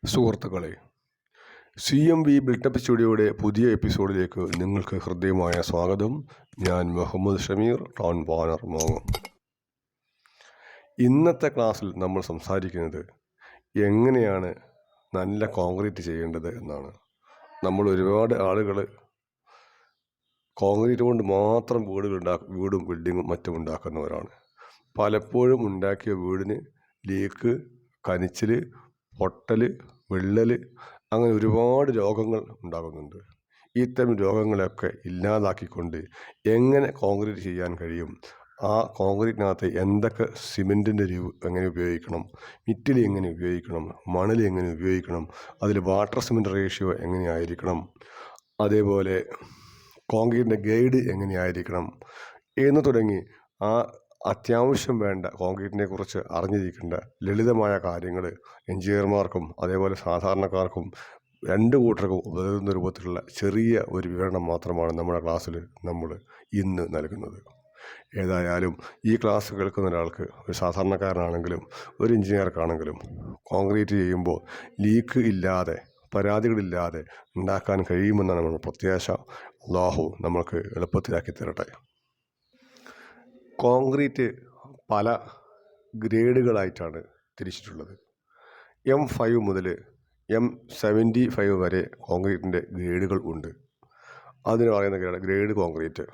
സുഹൃത്തുക്കളെ, CMV built-up സ്റ്റുഡിയോയുടെ പുതിയ എപ്പിസോഡിലേക്ക് നിങ്ങൾക്ക് ഹൃദ്യമായ സ്വാഗതം. ഞാൻ മുഹമ്മദ് ഷമീർ, ടൗൺ പ്ലാനർ, മോങ്ങം. ഇന്നത്തെ ക്ലാസ്സിൽ നമ്മൾ സംസാരിക്കുന്നത് എങ്ങനെയാണ് നല്ല കോൺക്രീറ്റ് ചെയ്യേണ്ടത് എന്നാണ്. നമ്മൾ ഒരുപാട് ആളുകൾ കോൺക്രീറ്റ് കൊണ്ട് മാത്രം വീടും ബിൽഡിങ്ങും മറ്റും ഉണ്ടാക്കുന്നവരാണ്. പലപ്പോഴും ഉണ്ടാക്കിയ വീടിന് ലീക്ക്, കനിച്ചിൽ, പൊട്ടൽ, വിള്ളൽ, അങ്ങനെ ഒരുപാട് രോഗങ്ങൾ ഉണ്ടാകുന്നുണ്ട്. ഇത്തരം രോഗങ്ങളൊക്കെ ഇല്ലാതാക്കിക്കൊണ്ട് എങ്ങനെ കോൺക്രീറ്റ് ചെയ്യാൻ കഴിയും, ആ കോൺക്രീറ്റിനകത്ത് എന്തൊക്കെ സിമെൻറ്റിൻ്റെ എങ്ങനെ ഉപയോഗിക്കണം, മിറ്റിൽ എങ്ങനെ ഉപയോഗിക്കണം, മണൽ എങ്ങനെ ഉപയോഗിക്കണം, അതിൽ വാട്ടർ സിമെൻറ്റ് റേഷ്യോ എങ്ങനെയായിരിക്കണം, അതേപോലെ കോൺക്രീറ്റിൻ്റെ ഗൈഡ് എങ്ങനെയായിരിക്കണം എന്ന് തുടങ്ങി അത്യാവശ്യം വേണ്ട കോൺക്രീറ്റിനെ കുറിച്ച് അറിഞ്ഞിരിക്കേണ്ട ലളിതമായ കാര്യങ്ങൾ എഞ്ചിനീയർമാർക്കും അതേപോലെ സാധാരണക്കാർക്കും രണ്ട് കൂട്ടർക്കും ഉപകരിക്കുന്ന രൂപത്തിലുള്ള ചെറിയ ഒരു വിവരണം മാത്രമാണ് നമ്മുടെ ക്ലാസ്സിൽ നമ്മൾ ഇന്ന് നൽകുന്നത്. ഏതായാലും ഈ ക്ലാസ് കേൾക്കുന്ന ഒരാൾക്ക്, ഒരു സാധാരണക്കാരനാണെങ്കിലും ഒരു എഞ്ചിനീയർക്കാണെങ്കിലും, കോൺക്രീറ്റ് ചെയ്യുമ്പോൾ ലീക്ക് ഇല്ലാതെ, പരാതികളില്ലാതെ ഉണ്ടാക്കാൻ കഴിയുമെന്നാണ് നമ്മുടെ പ്രത്യാശ. അല്ലാഹു നമ്മൾക്ക് എളുപ്പത്തിലാക്കി തരട്ടെ. കോൺക്രീറ്റ് പല ഗ്രേഡുകളായിട്ടാണ് തിരിച്ചിട്ടുള്ളത്. M5 മുതൽ M75 വരെ കോൺക്രീറ്റിൻ്റെ ഗ്രേഡുകൾ ഉണ്ട്. അതിന് പറയുന്ന ഗ്രേഡ് കോൺക്രീറ്റ്.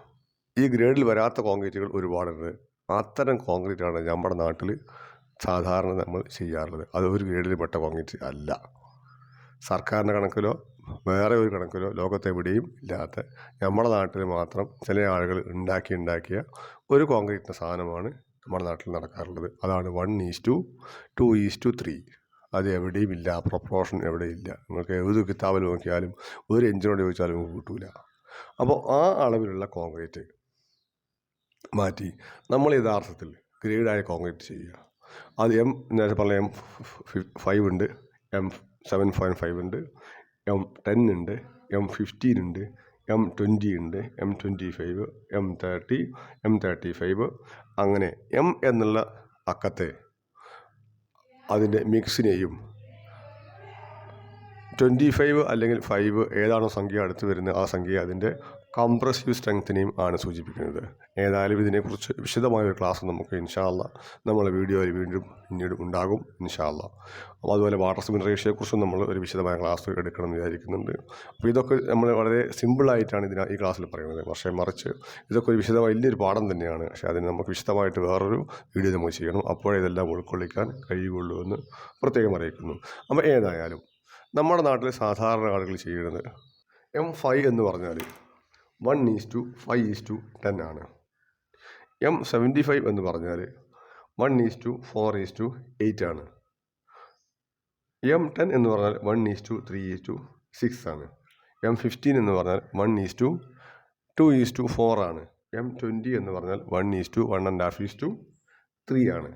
ഈ ഗ്രേഡിൽ വരാത്ത കോൺക്രീറ്റുകൾ ഒരുപാടുണ്ട്. അത്തരം കോൺക്രീറ്റാണ് നമ്മുടെ നാട്ടിൽ സാധാരണ നമ്മൾ ചെയ്യാറുള്ളത്. അത് ഒരു ഗ്രേഡിൽ പെട്ട കോൺക്രീറ്റ് അല്ല. സർക്കാരിൻ്റെ കണക്കിലോ വേറെ ഒരു കണക്കിലോ ലോകത്തെവിടെയും ഇല്ലാത്ത, നമ്മുടെ നാട്ടിൽ മാത്രം ചില ആളുകൾ ഉണ്ടാക്കിയ ഒരു കോൺക്രീറ്റിൻ്റെ സാധനമാണ് നമ്മുടെ നാട്ടിൽ നടക്കാറുള്ളത്. അതാണ് 1:2, 2:3. അത് എവിടെയും ഇല്ല, പ്രൊപ്പോർഷൻ എവിടെയില്ല. നിങ്ങൾക്ക് ഏത് കിതാബിൽ നോക്കിയാലും ഒരു എഞ്ചിനോട് ചോദിച്ചാലും നിങ്ങൾക്ക് കിട്ടൂല. അപ്പോൾ ആ അളവിലുള്ള കോൺക്രീറ്റ് മാറ്റി നമ്മൾ യഥാർത്ഥത്തിൽ ഗ്രേഡായ കോൺക്രീറ്റ് ചെയ്യുക. അത് നേരത്തെ പറഞ്ഞ M5 ഉണ്ട്, M7.5 ഉണ്ട്, M10 ഉണ്ട്, M15 ഉണ്ട്, M20 ഉണ്ട്, M25, M30, M35. അങ്ങനെ M എന്നുള്ള അക്കത്തെ അതിൻ്റെ മിക്സിനെയും 25 അല്ലെങ്കിൽ 5 ഏതാണോ സംഖ്യ അടുത്ത് വരുന്നത് ആ സംഖ്യ അതിൻ്റെ കംപ്രസീവ് സ്ട്രെങ്ത്തിനെയും ആണ് സൂചിപ്പിക്കുന്നത്. ഏതായാലും ഇതിനെക്കുറിച്ച് വിശദമായൊരു ക്ലാസ് നമുക്ക് ഇൻഷാ അല്ലാഹ് നമ്മളെ വീഡിയോയിൽ പിന്നീട് ഉണ്ടാകും ഇൻഷാ അല്ലാഹ്. അപ്പോൾ അതുപോലെ വാട്ടർ സിമെൻറ്റ് റേഷ്യോയെക്കുറിച്ചും നമ്മൾ ഒരു വിശദമായ ക്ലാസ് എടുക്കണം എന്ന് വിചാരിക്കുന്നുണ്ട്. അപ്പോൾ ഇതൊക്കെ നമ്മൾ വളരെ സിമ്പിളായിട്ടാണ് ഈ ക്ലാസ്സിൽ പറയുന്നത്. പക്ഷേ മറിച്ച് ഇതൊക്കെ ഒരു വലിയൊരു പാഠം തന്നെയാണ്. പക്ഷേ അതിന് നമുക്ക് വിശദമായിട്ട് വേറൊരു വീഡിയോ നമുക്ക് ചെയ്യണം. അപ്പോഴേ ഇതെല്ലാം ഉൾക്കൊള്ളിക്കാൻ കഴിയുകയുള്ളൂ എന്ന് പ്രത്യേകം അറിയിക്കുന്നു. അപ്പോൾ ഏതായാലും നമ്മുടെ നാട്ടിൽ സാധാരണ ആളുകൾ ചെയ്യുന്നത് M5 എന്ന് പറഞ്ഞാൽ 1:5:10 ആണ്. M75 എന്ന് പറഞ്ഞാൽ 1:4:8 ആണ്. M10 എന്ന് പറഞ്ഞാൽ 1:3:6 ആണ്. M15 എന്ന് പറഞ്ഞാൽ 1:2:4 ആണ്. M20 എന്ന് പറഞ്ഞാൽ 1:1.5:3 ആണ്.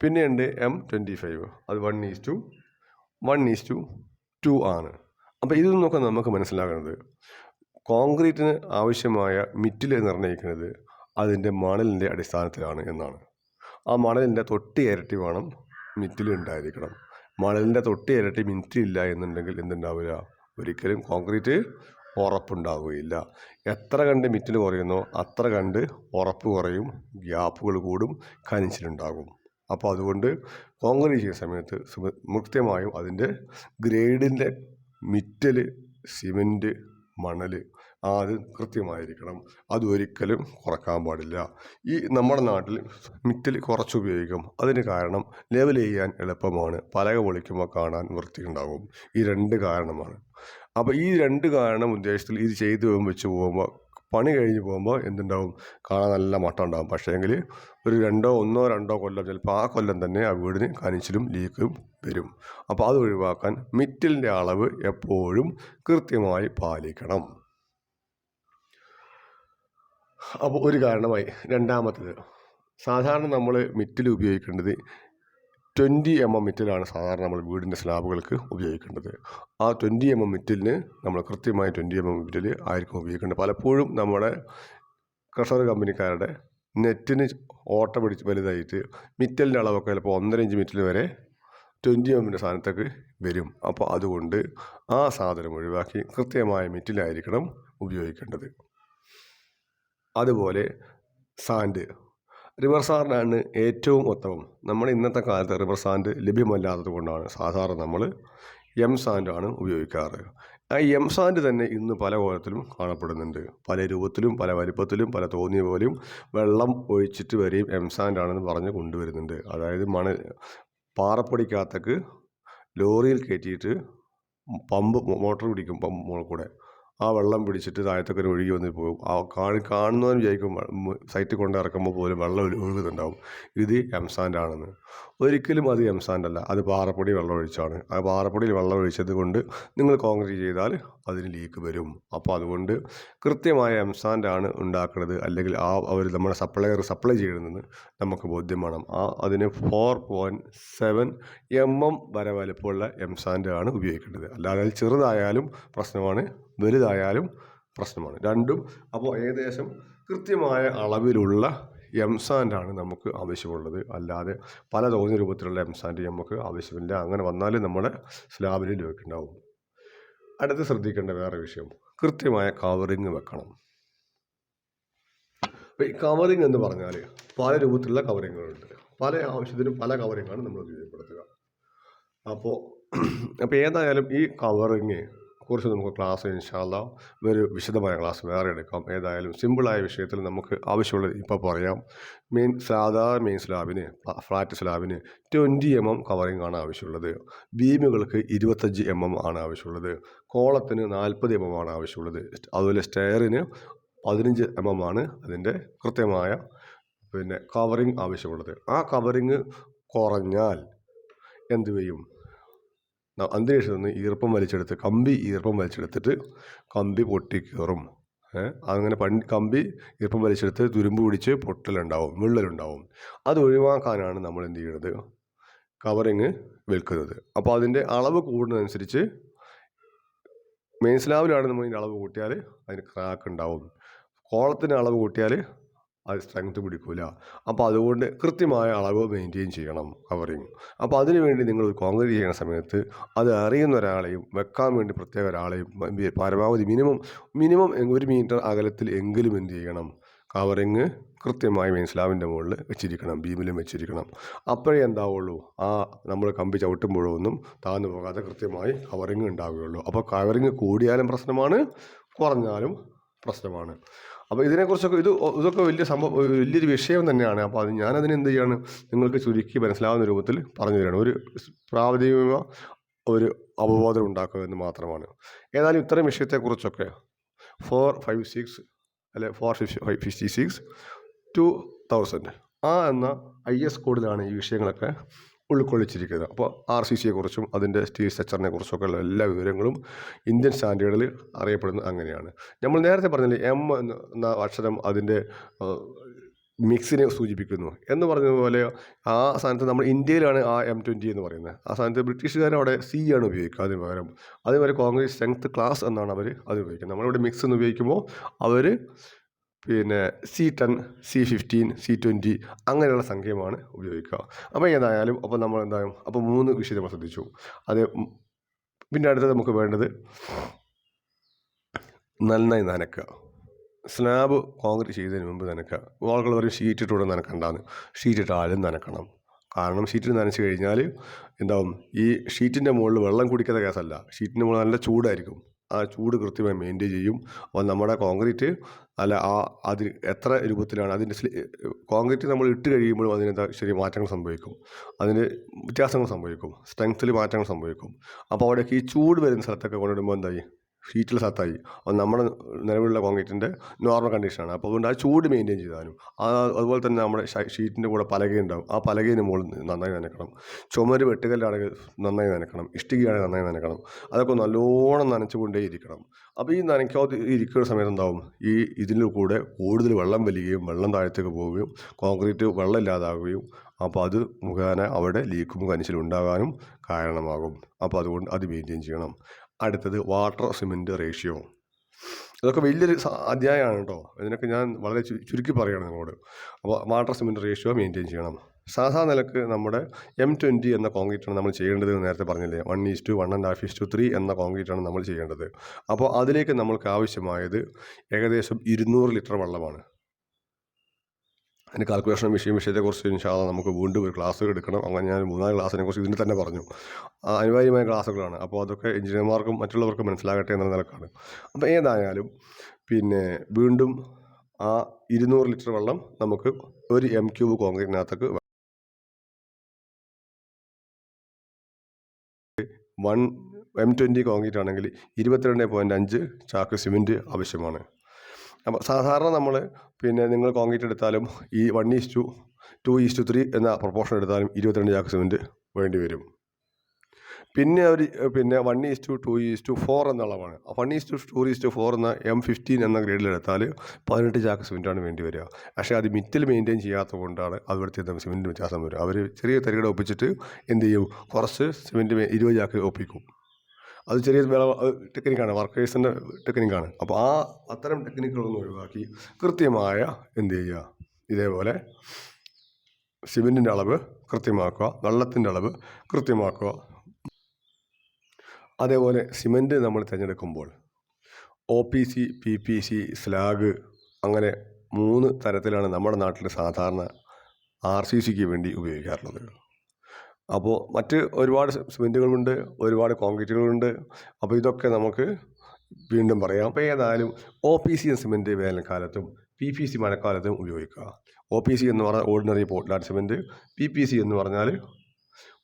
പിന്നെയുണ്ട് M25, അത് 1:1:2 ആണ്. അപ്പോൾ ഇതിൽ നിന്നൊക്കെ നമുക്ക് മനസ്സിലാകുന്നത് കോൺക്രീറ്റിന് ആവശ്യമായ മിറ്റിൽ നിർണ്ണയിക്കുന്നത് അതിൻ്റെ മണലിൻ്റെ അടിസ്ഥാനത്തിലാണ് എന്നാണ്. ആ മണലിൻ്റെ തൊട്ടി ഇരട്ടി വേണം മിറ്റിൽ ഉണ്ടായിരിക്കണം. മണലിൻ്റെ തൊട്ടി ഇരട്ടി മിറ്റിലില്ല എന്നുണ്ടെങ്കിൽ എന്തുണ്ടാവില്ല, ഒരിക്കലും കോൺക്രീറ്റ് ഉറപ്പുണ്ടാവുകയില്ല. എത്ര കണ്ട് മിറ്റിൽ കുറയുന്നോ അത്ര കണ്ട് ഉറപ്പ് കുറയും, ഗ്യാപ്പുകൾ കൂടും, കനിച്ചിലുണ്ടാകും. അപ്പോൾ അതുകൊണ്ട് കോൺക്രീറ്റ് ചെയ്യുന്ന സമയത്ത് കൃത്യമായും അതിൻ്റെ ഗ്രേഡിൻ്റെ മിറ്റൽ, സിമെൻറ്റ്, മണൽ അത് കൃത്യമായിരിക്കണം. അതൊരിക്കലും കുറക്കാൻ പാടില്ല. ഈ നമ്മുടെ നാട്ടിൽ മിറ്റൽ കുറച്ച് ഉപയോഗിക്കും. അതിന് കാരണം ലെവൽ ചെയ്യാൻ എളുപ്പമാണ്, പലക പൊളിക്കുമ്പോൾ കാണാൻ വൃത്തിയുണ്ടാകും. ഈ 2 കാരണമാണ്. അപ്പോൾ ഈ 2 കാരണം ഉദ്ദേശത്തിൽ ഇത് ചെയ്ത് വെച്ച് പോകുമ്പോൾ, പണി കഴിഞ്ഞ് പോകുമ്പോൾ എന്തുണ്ടാവും, കാണാൻ നല്ല മട്ടം ഉണ്ടാകും. പക്ഷേങ്കിൽ ഒരു 1-2 കൊല്ലം, ചിലപ്പോൾ ആ കൊല്ലം തന്നെ ആ വീടിന് കനിച്ചിലും ലീക്കും വരും. അപ്പോൾ അത് ഒഴിവാക്കാൻ മിറ്റിലിൻ്റെ അളവ് എപ്പോഴും കൃത്യമായി പാലിക്കണം. അപ്പോൾ ഒരു കാരണമായി. രണ്ടാമത്തേത്, സാധാരണ നമ്മൾ മിറ്റിൽ ഉപയോഗിക്കേണ്ടത് 20 mm മിറ്റിലാണ് സാധാരണ നമ്മൾ വീടിൻ്റെ സ്ലാബുകൾക്ക് ഉപയോഗിക്കേണ്ടത്. ആ 20 mm മിറ്റിലിന് നമ്മൾ കൃത്യമായി 20 mm മിറ്റിൽ ആയിരിക്കും ഉപയോഗിക്കേണ്ടത്. പലപ്പോഴും നമ്മുടെ ക്രഷർ കമ്പനിക്കാരുടെ നെറ്റിന് ഓട്ട പിടിച്ച് വലുതായിട്ട് മിറ്റലിൻ്റെ അളവൊക്കെ ചിലപ്പോൾ 1.5 ഇഞ്ച് മിറ്റിൽ വരെ 20 mm സാധനത്തേക്ക് വരും. അപ്പോൾ അതുകൊണ്ട് ആ സാധനം ഒഴിവാക്കി കൃത്യമായ മെറ്റീരിയലായിരിക്കണം ഉപയോഗിക്കേണ്ടത്. അതുപോലെ സാൻഡ്, റിവർ സാൻഡാണ് ഏറ്റവും ഉത്തമം. നമ്മുടെ ഇന്നത്തെ കാലത്ത് റിവർ സാൻഡ് ലഭ്യമല്ലാത്തത് കൊണ്ടാണ് സാധാരണ നമ്മൾ എം സാൻഡാണ് ഉപയോഗിക്കാറ്. ആ എം സാൻഡ് തന്നെ ഇന്ന് പല കോലത്തിലും കാണപ്പെടുന്നുണ്ട്. പല രൂപത്തിലും പല വലിപ്പത്തിലും പല തോന്നിയ പോലെയും വെള്ളം ഒഴിച്ചിട്ട് വരെയും എം സാൻഡാണെന്ന് പറഞ്ഞ് കൊണ്ടുവരുന്നുണ്ട്. അതായത് പാറപ്പൊടിക്കകത്തേക്ക് ലോറിയിൽ കയറ്റിയിട്ട് പമ്പ് മോട്ടർ പിടിക്കും, പമ്പ് മുകളിൽ കൂടെ ആ വെള്ളം പിടിച്ചിട്ട് താഴത്തൊക്കെ ഒഴുകി വന്ന് പോകും. ആ കാണുന്നവൻ വിചാരിക്കും സൈറ്റിൽ കൊണ്ട് ഇറക്കുമ്പോൾ പോലും വെള്ളം ഒഴുകുന്നുണ്ടാവും, ഇത് എം സാൻഡാണെന്ന്. ഒരിക്കലും അത് എം സാൻഡല്ല, അത് പാറപ്പൊടി വെള്ളം ഒഴിച്ചാണ്. ആ പാറപ്പൊടിയിൽ വെള്ളം ഒഴിച്ചത് കൊണ്ട് നിങ്ങൾ കോൺക്രീറ്റ് ചെയ്താൽ അതിന് ലീക്ക് വരും. അപ്പോൾ അതുകൊണ്ട് കൃത്യമായ എം സാൻഡാണ് ഉണ്ടാക്കുന്നത്, അല്ലെങ്കിൽ അവർ നമ്മുടെ സപ്ലൈ ചെയ്യുന്നത് നമുക്ക് ബോധ്യമാണ്. അതിന് 4.7 mm വരെ വലുപ്പമുള്ള എം സാൻഡാണ് ഉപയോഗിക്കേണ്ടത്. അല്ലാതെ ചെറുതായാലും പ്രശ്നമാണ്, വലുതായാലും പ്രശ്നമാണ്, രണ്ടും. അപ്പോൾ ഏകദേശം കൃത്യമായ അളവിലുള്ള എം സാൻഡാണ് നമുക്ക് ആവശ്യമുള്ളത്. അല്ലാതെ പല തോന്നിയ രൂപത്തിലുള്ള എം സാൻഡ് നമുക്ക് ആവശ്യമില്ല. അങ്ങനെ വന്നാൽ നമ്മുടെ സ്ലാബിന് ലീക്കുണ്ടാവും. അടുത്ത് ശ്രദ്ധിക്കേണ്ട വേറെ വിഷയം, കൃത്യമായ കവറിങ് വെക്കണം. അപ്പോൾ ഈ കവറിങ് എന്ന് പറഞ്ഞാൽ പല രൂപത്തിലുള്ള കവറിങ്ങുകളുണ്ട്. പല ആവശ്യത്തിനും പല കവറിങ്ങാണ് നമ്മൾ ഉപയോഗപ്പെടുത്തുക. അപ്പോൾ ഏതായാലും ഈ കവറിങ് കുറിച്ച് നമുക്ക് ക്ലാസ് ഇൻഷാ അല്ലാഹ് ഒരു വിശദമായ ക്ലാസ് വേറെ എടുക്കാം. ഏതായാലും സിമ്പിളായ വിഷയത്തിൽ നമുക്ക് ആവശ്യമുള്ളത് ഇപ്പോൾ പറയാം. സാധാരണ മെയിൻ സ്ലാബിന്, ഫ്ലാറ്റ് സ്ലാബിന് 20 mm കവറിങ് ആണ് ആവശ്യമുള്ളത്. ബീമുകൾക്ക് 25 mm ആണ് ആവശ്യമുള്ളത്. കോളത്തിന് 40 mm ആണ് ആവശ്യമുള്ളത്. അതുപോലെ സ്റ്റെയറിന് 15 mm ആണ് അതിൻ്റെ കൃത്യമായ കവറിങ് ആവശ്യമുള്ളത്. ആ കവറിങ് കുറഞ്ഞാൽ എന്ത് ചെയ്യും? അന്തരീക്ഷത്തിൽ നിന്ന് ഈർപ്പം വലിച്ചെടുത്ത് ഈർപ്പം വലിച്ചെടുത്തിട്ട് കമ്പി പൊട്ടിക്കയറും. അങ്ങനെ കമ്പി ഈർപ്പം വലിച്ചെടുത്ത് തുരുമ്പ് പിടിച്ച് പൊട്ടലുണ്ടാവും, വിള്ളലുണ്ടാവും. അത് ഒഴിവാക്കാനാണ് നമ്മൾ എന്ത് ചെയ്യുന്നത്? കവറിങ് വെക്കുന്നത്. അപ്പോൾ അതിൻ്റെ അളവ് കൂടുന്നതനുസരിച്ച് മെയിൻ സ്ലാബിലാണ് നമ്മൾ ഇതിൻ്റെ അളവ് കൂട്ടിയാൽ അതിന് ക്രാക്ക് ഉണ്ടാവും. കോളത്തിൻ്റെ അളവ് കൂട്ടിയാൽ അത് സ്ട്രെങ്ത് പിടിക്കില്ല. അപ്പോൾ അതുകൊണ്ട് കൃത്യമായ അളവ് മെയിൻറ്റെയിൻ ചെയ്യണം കവറിങ്. അപ്പോൾ അതിനുവേണ്ടി നിങ്ങൾ കോൺക്രീറ്റ് ചെയ്യുന്ന സമയത്ത് അത് അറിയുന്ന ഒരാളെയും വെക്കാൻ വേണ്ടി പ്രത്യേക ഒരാളെയും പരമാവധി മിനിമം 1 മീറ്റർ അകലത്തിൽ എങ്കിലും എന്ത് ചെയ്യണം? കവറിങ് കൃത്യമായി മെയിൻ സ്ലാബിൻ്റെ മുകളിൽ വെച്ചിരിക്കണം, ബീമിലും വെച്ചിരിക്കണം. അപ്പോഴേ എന്താവുള്ളൂ, നമ്മൾ കമ്പി ചവിട്ടുമ്പോഴൊന്നും താഴ്ന്നു പോകാതെ കൃത്യമായി കവറിങ് ഉണ്ടാവുകയുള്ളൂ. അപ്പോൾ കവറിങ് കൂടിയാലും പ്രശ്നമാണ്, കുറഞ്ഞാലും പ്രശ്നമാണ്. അപ്പോൾ ഇതിനെക്കുറിച്ചൊക്കെ ഇതൊക്കെ വലിയൊരു വിഷയം തന്നെയാണ്. അപ്പോൾ ഞാനതിന് എന്ത് ചെയ്യാണ്, നിങ്ങൾക്ക് ചുരുക്കി മനസ്സിലാവുന്ന രൂപത്തിൽ പറഞ്ഞു തരികയാണ്. ഒരു പ്രാഥമിക ഒരു അവബോധം ഉണ്ടാക്കുക എന്ന് മാത്രമാണ്. ഏതായാലും ഇത്തരം വിഷയത്തെക്കുറിച്ചൊക്കെ 456 അല്ലെ 456 2000 എന്ന IS കോഡിലാണ് ഈ വിഷയങ്ങളൊക്കെ ഉൾക്കൊള്ളിച്ചിരിക്കുന്നത്. അപ്പോൾ RCCയെക്കുറിച്ചും അതിൻ്റെ സ്റ്റീൽ സ്ട്രക്ചറിനെ കുറിച്ചൊക്കെ ഉള്ള എല്ലാ വിവരങ്ങളും ഇന്ത്യൻ സ്റ്റാൻഡേർഡിൽ അറിയപ്പെടുന്നത് അങ്ങനെയാണ്. നമ്മൾ നേരത്തെ പറഞ്ഞില്ലേ, M എന്ന അക്ഷരം അതിൻ്റെ മിക്സിനെ സൂചിപ്പിക്കുന്നു എന്ന് പറഞ്ഞതുപോലെ ആ സ്ഥാനത്ത് നമ്മൾ ഇന്ത്യയിലാണ് ആ M20 എന്ന് പറയുന്നത്. ആ സ്ഥാനത്ത് ബ്രിട്ടീഷുകാർ അവിടെ C ആണ് ഉപയോഗിക്കുക അതിന് പകരം. അതേപോലെ കോൺക്രീറ്റ് സ്ട്രെങ്ത് ക്ലാസ് എന്നാണ് അവർ അത് ഉപയോഗിക്കുന്നത്. നമ്മളിവിടെ മിക്സ് എന്ന് ഉപയോഗിക്കുമ്പോൾ അവർ C10, C15, C20 അങ്ങനെയുള്ള സംഖ്യമാണ് ഉപയോഗിക്കുക. അപ്പോൾ ഏതായാലും നമ്മൾ എന്തായാലും 3 വിഷയം നമ്മൾ ശ്രദ്ധിച്ചു. അത് പിന്നെ അടുത്തത് നമുക്ക് വേണ്ടത് നന്നായി നനയ്ക്കുക. സ്ലാബ് കോൺക്രീറ്റ് ചെയ്തതിന് മുമ്പ് നനയ്ക്കുക. ആളുകൾ പറയും ഷീറ്റിട്ടൂടെ നനക്കണ്ടാന്ന്. ഷീറ്റിട്ടാലും നനക്കണം. കാരണം ഷീറ്റിൽ നനച്ച് കഴിഞ്ഞാൽ എന്താവും, ഈ ഷീറ്റിൻ്റെ മുകളിൽ വെള്ളം കുടിക്കാത്ത കേസല്ല, ഷീറ്റിൻ്റെ മുകളിൽ നല്ല ചൂടായിരിക്കും. ആ ചൂട് കൃത്യമായി മെയിൻറ്റെയിൻ ചെയ്യും. അപ്പോൾ നമ്മുടെ കോൺക്രീറ്റ് അത് എത്ര രൂപത്തിലാണ് അതിൻ്റെ കോൺക്രീറ്റ് നമ്മൾ ഇട്ട് കഴിയുമ്പോഴും അതിനെന്താ ചെറിയ മാറ്റങ്ങൾ സംഭവിക്കും, അതിന് വ്യത്യാസങ്ങൾ സംഭവിക്കും, സ്ട്രെങ്ത്തിൽ മാറ്റങ്ങൾ സംഭവിക്കും. അപ്പോൾ അവിടേക്ക് ഈ ചൂട് വരുന്ന സ്ഥലത്തൊക്കെ കൊണ്ടിടുമ്പോൾ എന്തായി, ഷീറ്റിൽ സത്തായി. അത് നമ്മുടെ നിലവിലുള്ള കോൺക്രീറ്റിൻ്റെ നോർമൽ കണ്ടീഷനാണ്. അപ്പോൾ അതുകൊണ്ട് ആ ചൂട് മെയിൻറ്റെയിൻ ചെയ്താലും അതുപോലെ തന്നെ നമ്മുടെ ഷീറ്റിൻ്റെ കൂടെ പലകയുണ്ടാവും, ആ പലകേൻ്റെ മുകളിൽ നന്നായി നനയ്ക്കണം. ചുമര് വെട്ടുകല്ലാണെങ്കിൽ നന്നായി നനയ്ക്കണം, ഇഷ്ടികയാണെങ്കിൽ നന്നായി നനയ്ക്കണം. അതൊക്കെ നല്ലോണം നനച്ചുകൊണ്ടേയിരിക്കണം. അപ്പോൾ ഈ നനയ്ക്കാതെ ഇരിക്കുന്ന സമയത്ത് എന്താവും, ഇതിൻ്റെ കൂടെ കൂടുതൽ വെള്ളം വലിയുകയും വെള്ളം താഴത്തേക്ക് പോവുകയും കോൺക്രീറ്റ് വെള്ളം ഇല്ലാതാവുകയും അപ്പോൾ അത് മുഖേന അവിടെ ലീക്കും കനിച്ചിലും ഉണ്ടാകാനും കാരണമാകും. അപ്പോൾ അതുകൊണ്ട് അത് മെയിൻറ്റെയിൻ ചെയ്യണം. അടുത്തത് വാട്ടർ സിമെൻറ്റ് റേഷ്യോ. ഇതൊക്കെ വലിയൊരു അധ്യായമാണ് കേട്ടോ. ഇതിനൊക്കെ ഞാൻ വളരെ ചുരുക്കി പറയുകയാണ് നിങ്ങളോട്. അപ്പോൾ വാട്ടർ സിമെൻറ്റ് റേഷ്യോ മെയിൻറ്റെയിൻ ചെയ്യണം. സാധാരണ നിലക്ക് നമ്മുടെ M20 എന്ന കോൺക്രീറ്റാണ് നമ്മൾ ചെയ്യേണ്ടത് എന്ന് നേരത്തെ പറഞ്ഞില്ലേ. 1:1 1.5:3 എന്ന കോൺക്രീറ്റാണ് നമ്മൾ ചെയ്യേണ്ടത്. അപ്പോൾ അതിലേക്ക് നമ്മൾക്ക് ആവശ്യമായത് ഏകദേശം 200 ലിറ്റർ വെള്ളമാണ്. അതിൻ്റെ കാൽക്കുലേഷൻ വിഷയത്തെക്കുറിച്ച് ഇൻഷാ അല്ലാഹ് നമുക്ക് വീണ്ടും ഒരു ക്ലാസ് എടുക്കണം. അങ്ങനെ ഞാൻ 3-4 ക്ലാസ്സിനെ കുറിച്ച് ഇതിന് തന്നെ പറഞ്ഞു. അനിവാര്യമായ ക്ലാസ്സുകളാണ്. അപ്പോൾ അതൊക്കെ എഞ്ചിനീയർമാർക്കും മറ്റുള്ളവർക്കും മനസ്സിലാകട്ടെ എന്ന നിലക്കാണ്. അപ്പോൾ ഏതായാലും വീണ്ടും ആ 200 ലിറ്റർ വെള്ളം നമുക്ക് ഒരു M³ കോൺക്രീറ്റിനകത്തേക്ക് 1 M20 കോൺക്രീറ്റ് ആണെങ്കിൽ 22.5 ചാക്ക് സിമെൻറ്റ് ആവശ്യമാണ്. അപ്പോൾ സാധാരണ നമ്മൾ നിങ്ങൾ കോൺക്രീറ്റ് എടുത്താലും ഈ 1:2:3 എന്ന പ്രൊപ്പോർഷൻ എടുത്താലും 22 ചാക്ക് സിമെൻറ്റ് വേണ്ടി വരും. പിന്നെ 1:2:4 എന്ന അളവാണ്. 1:2:4 എന്ന M15 എന്ന ഗ്രേഡിലെടുത്താൽ 18 ചാക്ക് സിമെൻറ്റാണ് വേണ്ടി വരിക. പക്ഷേ അത് മിറ്റിൽ മെയിൻറ്റെയിൻ ചെയ്യാത്തത് കൊണ്ടാണ് അവിടുത്തെ സിമെൻറ്റ് വ്യത്യാസം വരും. അവർ ചെറിയ തരികട ഒപ്പിച്ചിട്ട് എന്ത് ചെയ്യും, കുറച്ച് സിമെൻറ്റ് 20 ചാക്ക് ഒപ്പിക്കും. അത് ചെറിയ ടെക്നിക്കാണ്, വർക്കേഴ്സിൻ്റെ ടെക്നിക്കാണ്. അപ്പോൾ അത്തരം ടെക്നിക്കുകളൊന്നും ഒഴിവാക്കി കൃത്യമായ എന്ത് ചെയ്യുക, ഇതേപോലെ സിമെൻറ്റിൻ്റെ അളവ് കൃത്യമാക്കുക, വെള്ളത്തിൻ്റെ അളവ് കൃത്യമാക്കുക. അതേപോലെ സിമെൻറ്റ് നമ്മൾ തിരഞ്ഞെടുക്കുമ്പോൾ OPC, PPC, സ്ലാഗ് അങ്ങനെ 3 തരത്തിലാണ് നമ്മുടെ നാട്ടിൽ സാധാരണ RCCക്ക് വേണ്ടി ഉപയോഗിക്കാറുള്ളത്. അപ്പോൾ മറ്റ് ഒരുപാട് സിമെൻറ്റുകളുണ്ട്, ഒരുപാട് കോൺക്രീറ്റുകളുണ്ട്. അപ്പോൾ ഇതൊക്കെ നമുക്ക് വീണ്ടും പറയാം. അപ്പോൾ ഏതായാലും OPC സിമെൻറ്റ് വേനൽക്കാലത്തും PPC മഴക്കാലത്തും ഉപയോഗിക്കുക. OPC എന്ന് പറഞ്ഞാൽ ഓർഡിനറി പോർട്ട്ലാൻഡ് സിമെൻറ്റ്, PPC എന്ന് പറഞ്ഞാൽ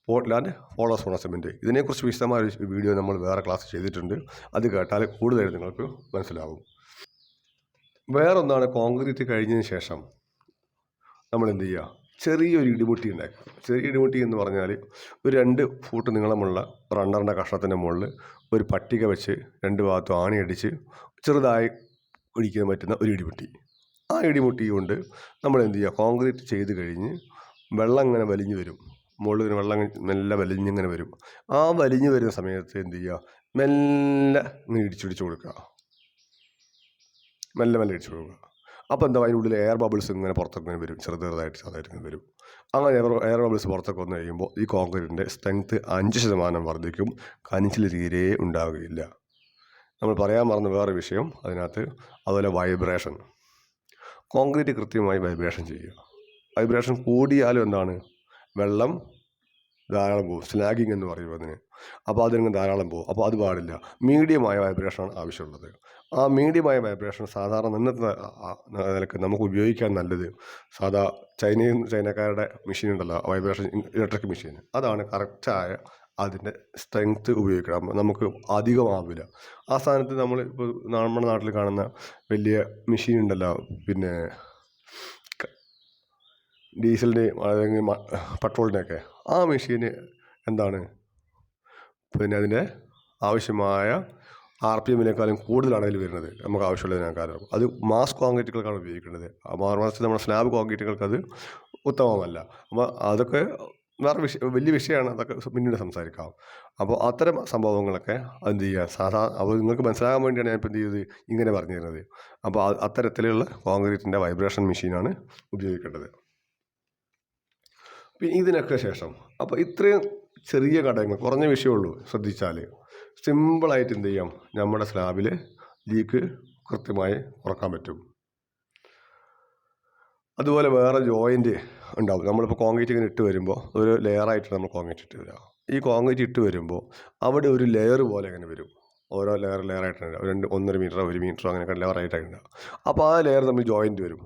പോർട്ട്ലാൻഡ് പോളോസോണ സിമെൻറ്റ്. ഇതിനെക്കുറിച്ച് വിശദമായ ഒരു വീഡിയോ നമ്മൾ വേറെ ക്ലാസ് ചെയ്തിട്ടുണ്ട്. അത് കേട്ടാൽ കൂടുതലായിട്ട് നിങ്ങൾക്ക് മനസ്സിലാവും. വേറൊന്നാണ്, കോൺക്രീറ്റ് കഴിഞ്ഞതിന് ശേഷം നമ്മൾ എന്ത് ചെയ്യുക, ചെറിയൊരു ഇടിമുട്ടി ഉണ്ടാക്കുക. ചെറിയ ഇടിമുട്ടി എന്ന് പറഞ്ഞാൽ ഒരു 2 ഫൂട്ട് നീളമുള്ള റണ്ണറിൻ്റെ കഷ്ണത്തിൻ്റെ മുകളിൽ ഒരു പട്ടിക വെച്ച് 2 ഭാഗത്തും ആണിയടിച്ച് ചെറുതായി ഇടിക്കാൻ പറ്റുന്ന ഒരു ഇടിമുട്ടി. ആ ഇടിമുട്ടി കൊണ്ട് നമ്മൾ എന്ത് ചെയ്യുക, കോൺക്രീറ്റ് ചെയ്ത് കഴിഞ്ഞ് വെള്ളം ഇങ്ങനെ വലിഞ്ഞു വരും, മുകളിൽ വെള്ളം മെല്ലെ വലിഞ്ഞിങ്ങനെ വരും. ആ വലിഞ്ഞു വരുന്ന സമയത്ത് എന്ത് ചെയ്യുക, മെല്ലെ ഇങ്ങനെ ഇടിച്ചിടിച്ച് കൊടുക്കുക, മെല്ലെ ഇടിച്ചു കൊടുക്കുക. അപ്പോൾ എന്താ, അതിനുള്ളിൽ എയർ ബബിൾസ് ഇങ്ങനെ പുറത്തൊക്കെ വരും, ചെറുതായിട്ട് വരും. അങ്ങനെ എയർ ബബിൾസ് പുറത്തൊക്കെ വന്നു കഴിയുമ്പോൾ ഈ കോൺക്രീറ്റിൻ്റെ സ്ട്രെങ്ത്ത് 5% വർദ്ധിക്കും, കനിച്ചിൽ തീരെ ഉണ്ടാവുകയില്ല. നമ്മൾ പറയാൻ മറന്ന വേറെ വിഷയം അതിനകത്ത്, അതുപോലെ വൈബ്രേഷൻ. കോൺക്രീറ്റ് കൃത്യമായി വൈബ്രേഷൻ ചെയ്യുക. വൈബ്രേഷൻ കൂടിയാലും എന്താണ്, വെള്ളം ധാരാളം പോകും, സ്ലാഗിങ് എന്ന് പറയും അതിന്. അപ്പോൾ അതിന് ധാരാളം പോകും. അപ്പോൾ അത് പാടില്ല. മീഡിയമായ വൈബ്രേഷനാണ് ആവശ്യമുള്ളത്. ആ മീഡിയമായ വൈബ്രേഷൻ സാധാരണ ഇന്നത്തെ നിലക്ക് നമുക്ക് ഉപയോഗിക്കാൻ നല്ലത് സാധാ ചൈനക്കാരുടെ മെഷീൻ ഉണ്ടല്ലോ, വൈബ്രേഷൻ ഇലക്ട്രിക് മെഷീൻ. അതാണ് കറക്റ്റായ അതിൻ്റെ സ്ട്രെങ്ത്ത് ഉപയോഗിക്കണം. നമുക്ക് അധികമാവില്ല. ആ സ്ഥാനത്ത് നമ്മൾ ഇപ്പോൾ നമ്മുടെ നാട്ടിൽ കാണുന്ന വലിയ മെഷീൻ ഉണ്ടല്ലോ, ഡീസലിൻ്റെയും അല്ലെങ്കിൽ പെട്രോളിൻ്റെയൊക്കെ ആ മെഷീന് എന്താണ്, അതിൻ്റെ ആവശ്യമായ RPM-നേക്കാളും കൂടുതലാണ് അതിൽ വരുന്നത്, നമുക്ക് ആവശ്യമുള്ളതിനേക്കാളും. അത് മാസ് കോൺക്രീറ്റുകൾക്കാണ് ഉപയോഗിക്കേണ്ടത്. മറിച്ച് നമ്മുടെ സ്ലാബ് കോൺക്രീറ്റുകൾക്ക് അത് ഉത്തമമല്ല. അപ്പോൾ അതൊക്കെ വേറെ വലിയ വിഷയമാണ്, അതൊക്കെ പിന്നീട് സംസാരിക്കാം. അപ്പോൾ അത്തരം സംഭവങ്ങളൊക്കെ എന്ത് ചെയ്യുക, അപ്പോൾ നിങ്ങൾക്ക് മനസ്സിലാകാൻ വേണ്ടിയാണ് ഞാൻ ഇപ്പോൾ എന്ത് ചെയ്തത് ഇങ്ങനെ പറഞ്ഞു തരുന്നത്. അപ്പോൾ അത്തരത്തിലുള്ള കോൺക്രീറ്റിൻ്റെ വൈബ്രേഷൻ മെഷീനാണ് ഉപയോഗിക്കേണ്ടത്. പിന്നെ ഇതിനൊക്കെ ശേഷം അപ്പോൾ ഇത്രയും ചെറിയ ഘടകങ്ങൾ, കുറഞ്ഞ വിഷയമുള്ളൂ, ശ്രദ്ധിച്ചാൽ സിമ്പിളായിട്ട് എന്ത് ചെയ്യാം, നമ്മുടെ സ്ലാബിൽ ലീക്ക് കൃത്യമായി കുറക്കാൻ പറ്റും. അതുപോലെ വേറെ ജോയിൻറ്റ് ഉണ്ടാവും. നമ്മളിപ്പോൾ കോൺക്രീറ്റ് ഇങ്ങനെ ഇട്ട് വരുമ്പോൾ ഒരു ലെയറായിട്ട് നമ്മൾ കോൺക്രീറ്റ് ഇട്ട് വരിക. ഈ കോൺക്രീറ്റ് ഇട്ട് വരുമ്പോൾ അവിടെ ഒരു ലെയർ പോലെ ഇങ്ങനെ വരും. ഓരോ ലെയറായിട്ടുണ്ട്, 1.5 മീറ്ററോ 1 മീറ്ററോ അങ്ങനെയൊക്കെ ലെയറായിട്ടുണ്ട്. അപ്പോൾ ആ ലെയർ നമ്മൾ ജോയിൻറ്റ് വരും.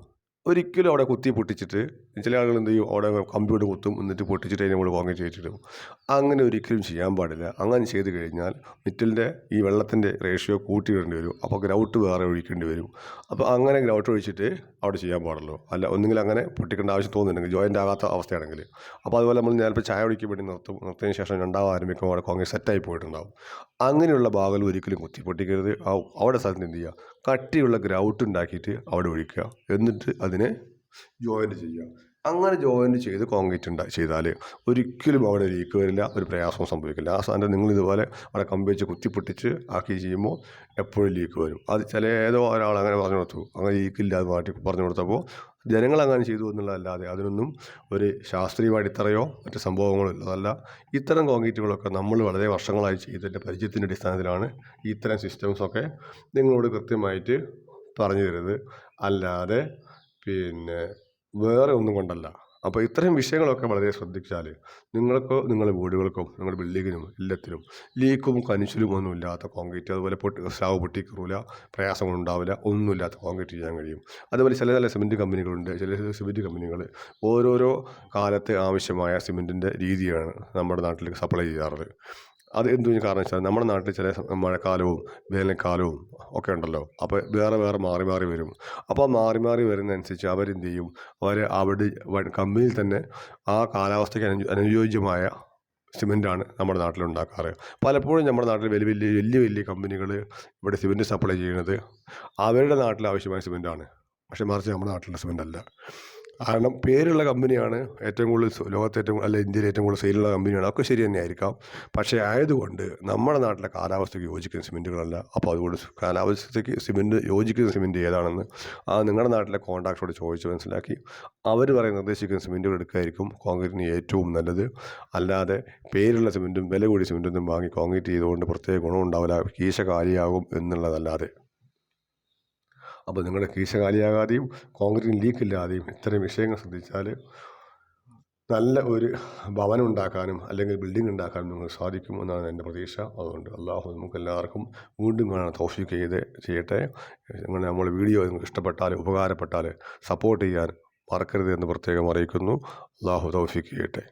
ഒരിക്കലും അവിടെ കുത്തി പൊട്ടിച്ചിട്ട്, ചില ആളുകൾ എന്ത് ചെയ്യും, അവിടെ കമ്പ്യൂട്ടർ കുത്തും, എന്നിട്ട് പൊട്ടിച്ചിട്ട് അതിന് നമ്മൾ കോൺക്രീറ്റ് ചെയ്തിടും. അങ്ങനെ ഒരിക്കലും ചെയ്യാൻ പാടില്ല. അങ്ങനെ ചെയ്ത് കഴിഞ്ഞാൽ മിറ്റലിൻ്റെ ഈ വെള്ളത്തിൻ്റെ റേഷ്യോ കൂട്ടിയിടേണ്ടി വരും. അപ്പോൾ ഗ്രൗട്ട് വേറെ ഒഴിക്കേണ്ടി വരും. അപ്പോൾ അങ്ങനെ ഗ്രൗട്ട് ഒഴിച്ചിട്ട് അവിടെ ചെയ്യാൻ പാടുള്ളൂ. അല്ല, ഒന്നുകിൽ അങ്ങനെ പൊട്ടിക്കേണ്ട ആവശ്യം തോന്നുന്നുണ്ടെങ്കിൽ, ജോയിൻ്റ് ആകാത്ത അവസ്ഥയാണെങ്കിൽ. അപ്പോൾ അതുപോലെ നമ്മൾ ഞാനിപ്പോൾ ചായ കുടിക്കാൻ വേണ്ടി നിർത്തിയതിന് ശേഷം രണ്ടാമത് ആരംഭിക്കുമ്പോൾ അവിടെ കോൺക്രീറ്റ് സെറ്റായി പോയിട്ടുണ്ടാവും. അങ്ങനെയുള്ള ഭാഗങ്ങൾ ഒരിക്കലും കുത്തി പൊട്ടിക്കരുത്. അവിടെ സ്ഥലത്ത് എന്ത് ചെയ്യുക, കട്ടിയുള്ള ഗ്രൗട്ട് ഉണ്ടാക്കിയിട്ട് അവിടെ ഒഴിക്കുക, എന്നിട്ട് അതിനെ ജോയിൻറ്റ് ചെയ്യുക. അങ്ങനെ ജോയിൻറ്റ് ചെയ്ത് കോൺക്രീറ്റ് ചെയ്താൽ ഒരിക്കലും അവിടെ ലീക്ക് വരില്ല, ഒരു പ്രയാസവും സംഭവിക്കില്ല. ആ സാധനം നിങ്ങൾ ഇതുപോലെ അവിടെ കമ്പി വെച്ച് കുത്തിപ്പൊട്ടിച്ച് ആക്കി ചെയ്യുമ്പോൾ എപ്പോഴും ലീക്ക് വരും. അത് ചില ഏതോ ഒരാൾ അങ്ങനെ പറഞ്ഞു കൊടുത്തു, അങ്ങനെ ലീക്കില്ല അത് മാറ്റി പറഞ്ഞു കൊടുത്തപ്പോൾ ജനങ്ങൾ അങ്ങനെ ചെയ്തു എന്നുള്ളതല്ലാതെ അതിനൊന്നും ഒരു ശാസ്ത്രീയ അടിത്തറയോ മറ്റ് സംഭവങ്ങളോ ഇല്ലതല്ല. ഇത്തരം കോൺക്രീറ്റുകളൊക്കെ നമ്മൾ വളരെ വർഷങ്ങളായി ചെയ്തതിൻ്റെ പരിചയത്തിൻ്റെ അടിസ്ഥാനത്തിലാണ് ഇത്തരം സിസ്റ്റംസൊക്കെ നിങ്ങളോട് കൃത്യമായിട്ട് പറഞ്ഞു തരുന്നത്, അല്ലാതെ വേറെ ഒന്നും കൊണ്ടല്ല. അപ്പോൾ ഇത്തരം വിഷയങ്ങളൊക്കെ വളരെ ശ്രദ്ധിച്ചാൽ നിങ്ങൾക്കോ നിങ്ങളുടെ വീടുകൾക്കും നിങ്ങളുടെ ബിൽഡിങ്ങിനും എല്ലാത്തിനും ലീക്കും കനിച്ചിലും ഒന്നും ഇല്ലാത്ത കോൺക്രീറ്റ്, അതുപോലെ സ്ലാബ് പൊട്ടിക്കറില്ല, പ്രയാസങ്ങളുണ്ടാവില്ല, ഒന്നുമില്ലാത്ത കോൺക്രീറ്റ് ചെയ്യാൻ കഴിയും. അതുപോലെ ചില സിമൻറ്റ് കമ്പനികളുണ്ട്. ചില സിമൻറ്റ് കമ്പനികൾ ഓരോരോ കാലത്ത് ആവശ്യമായ സിമൻറ്റിൻ്റെ രീതിയാണ് നമ്മുടെ നാട്ടിലേക്ക് സപ്ലൈ ചെയ്യാറുള്ളത്. അത് എന്തിനു കാരണം വെച്ചാൽ നമ്മുടെ നാട്ടിൽ ചില മഴക്കാലവും വേനൽക്കാലവും ഒക്കെ ഉണ്ടല്ലോ. അപ്പോൾ വേറെ മാറി വരും. അപ്പോൾ മാറി വരുന്നതനുസരിച്ച് അവരെന്ത് ചെയ്യും, അവിടെ കമ്പനിയിൽ തന്നെ ആ കാലാവസ്ഥയ്ക്ക് അനുയോജ്യമായ സിമൻറ്റാണ് നമ്മുടെ നാട്ടിലുണ്ടാക്കാറ്. പലപ്പോഴും നമ്മുടെ നാട്ടിൽ വലിയ കമ്പനികൾ ഇവിടെ സിമൻറ്റ് സപ്ലൈ ചെയ്യുന്നത് അവരുടെ നാട്ടിൽ ആവശ്യമായ സിമൻറ്റാണ്. പക്ഷേ മറിച്ച് നമ്മുടെ നാട്ടിലുള്ള സിമൻ്റ് അല്ല. കാരണം പേരുള്ള കമ്പനിയാണ് ഏറ്റവും കൂടുതൽ ലോകത്തെ ഇന്ത്യയിൽ ഏറ്റവും കൂടുതൽ സെയിലുള്ള കമ്പനിയാണ്. അതൊക്കെ ശരി തന്നെ ആയിരിക്കാം. പക്ഷേ ആയതുകൊണ്ട് നമ്മുടെ നാട്ടിലെ കാലാവസ്ഥയ്ക്ക് യോജിക്കുന്ന സിമൻറ്റുകളല്ല. അപ്പോൾ അതുകൊണ്ട് കാലാവസ്ഥയ്ക്ക് യോജിക്കുന്ന സിമൻറ്റ് ഏതാണെന്ന് നിങ്ങളുടെ നാട്ടിലെ കോൺട്രാക്ടറോട് ചോദിച്ച് മനസ്സിലാക്കി അവർ നിർദ്ദേശിക്കുന്ന സിമൻറ്റുകൾ എടുക്കുകയായിരിക്കും കോൺക്രീറ്റിന് ഏറ്റവും നല്ലത്. അല്ലാതെ പേരുള്ള സിമൻറ്റും വില കൂടിയ സിമൻറ്റൊന്നും വാങ്ങി കോൺക്രീറ്റ് ചെയ്തുകൊണ്ട് പ്രത്യേക ഗുണമുണ്ടാവില്ല, കീശ കാലിയാകും എന്നുള്ളതല്ലാതെ. അപ്പോൾ നിങ്ങളുടെ കീശ കാലിയാകാതെയും കോൺക്രീറ്റിന് ലീക്കില്ലാതെയും ഇത്തരം വിഷയങ്ങൾ ശ്രദ്ധിച്ചാൽ നല്ല ഒരു ഭവനം ഉണ്ടാക്കാനും അല്ലെങ്കിൽ ബിൽഡിംഗ് ഉണ്ടാക്കാനും നിങ്ങൾക്ക് സാധിക്കും എന്നാണ് എൻ്റെ പ്രതീക്ഷ. അതുകൊണ്ട് അള്ളാഹു നമുക്കെല്ലാവർക്കും വീണ്ടും കാണാൻ തൗഫീഖ് ചെയ്യട്ടെ. നമ്മൾ വീഡിയോ നിങ്ങൾക്ക് ഇഷ്ടപ്പെട്ടാൽ ഉപകാരപ്പെട്ടാൽ സപ്പോർട്ട് ചെയ്യാൻ മറക്കരുത് എന്ന് പ്രത്യേകം അറിയിക്കുന്നു. അള്ളാഹു തൗഫീഖ് ചെയ്യട്ടെ.